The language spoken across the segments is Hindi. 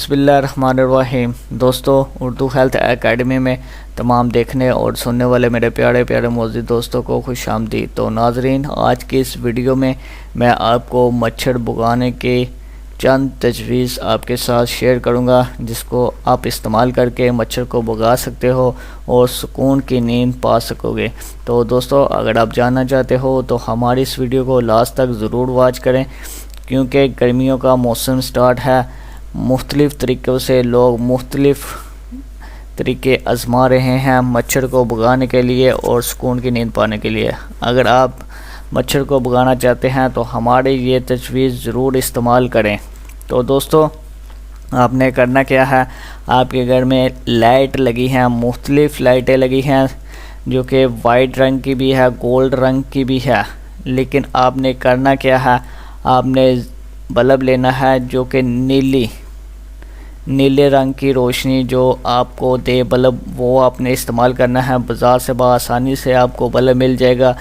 बिस्मिल्लाहिर्रहमानिर्रहीम। दोस्तों, उर्दू हेल्थ एकेडमी में तमाम देखने और सुनने वाले मेरे प्यारे प्यारे मौजूद दोस्तों को खुश आमदीद। तो नाजरीन, आज की इस वीडियो में मैं आपको मच्छर भगाने के चंद तजवीज़ आपके साथ शेयर करूंगा, जिसको आप इस्तेमाल करके मच्छर को भगा सकते हो और सुकून की नींद पा सकोगे। तो दोस्तों, अगर आप जानना चाहते हो तो हमारी इस वीडियो को लास्ट तक ज़रूर वॉच करें, क्योंकि गर्मियों का मौसम स्टार्ट है। मुख्तलिफ़ तरीक़ों से लोग मुख्तलिफ़ तरीके आज़मा रहे हैं मच्छर को भगाने के लिए और सुकून की नींद पाने के लिए। अगर आप मच्छर को भगाना चाहते हैं तो हमारे ये तजवीज़ ज़रूर इस्तेमाल करें। तो दोस्तों, आपने करना क्या है, आपके घर में लाइट लगी हैं, मुख्तलिफ़ लाइटें लगी हैं, जो कि वाइट रंग की भी है, गोल्ड रंग की भी है। लेकिन आपने करना क्या है, आपने बल्ब लेना है जो कि नीले रंग की रोशनी जो आपको दे बल्ब, वो आपने इस्तेमाल करना है। बाज़ार से बआसानी से आपको बल्ब मिल जाएगा।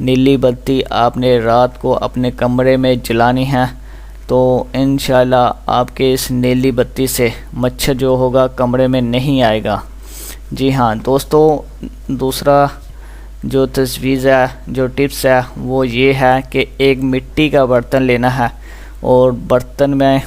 नीली बत्ती आपने रात को अपने कमरे में जलानी है, तो इंशाल्लाह आपके इस नीली बत्ती से मच्छर जो होगा कमरे में नहीं आएगा। जी हाँ दोस्तों, दूसरा जो तजवीज़ है, जो टिप्स है, वो ये है कि एक मिट्टी का बर्तन लेना है और बर्तन में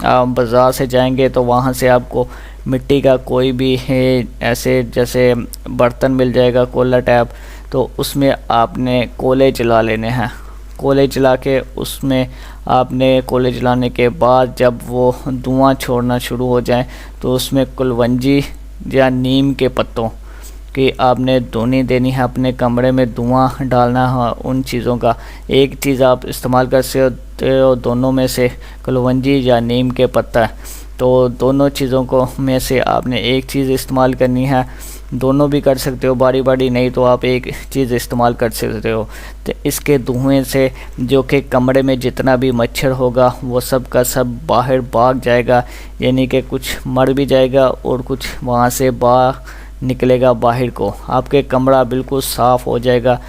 आप बाज़ार से जाएंगे तो वहाँ से आपको मिट्टी का कोई भी है ऐसे जैसे बर्तन मिल जाएगा, कोला टैप। तो उसमें आपने कोले जला लेने हैं। कोले जला के उसमें आपने कोले जलाने के बाद जब वो धुआं छोड़ना शुरू हो जाए तो उसमें कुलवंजी या नीम के पत्तों कि आपने धुनी देनी है। अपने कमरे में धुआं डालना है उन चीज़ों का। एक चीज़ आप इस्तेमाल कर सकते हो, दोनों में से कुलवंजी या नीम के पत्ता। तो दोनों चीज़ों को में से आपने एक चीज़ इस्तेमाल करनी है। दोनों भी कर सकते हो बारी बारी, नहीं तो आप एक चीज़ इस्तेमाल कर सकते हो। तो इसके धुएं से जो कि कमरे में जितना भी मच्छर होगा वो सब का सब बाहर भाग जाएगा, यानी कि कुछ मर भी जाएगा और कुछ वहाँ से निकलेगा बाहर को। आपके कमरा बिल्कुल साफ़ हो जाएगा।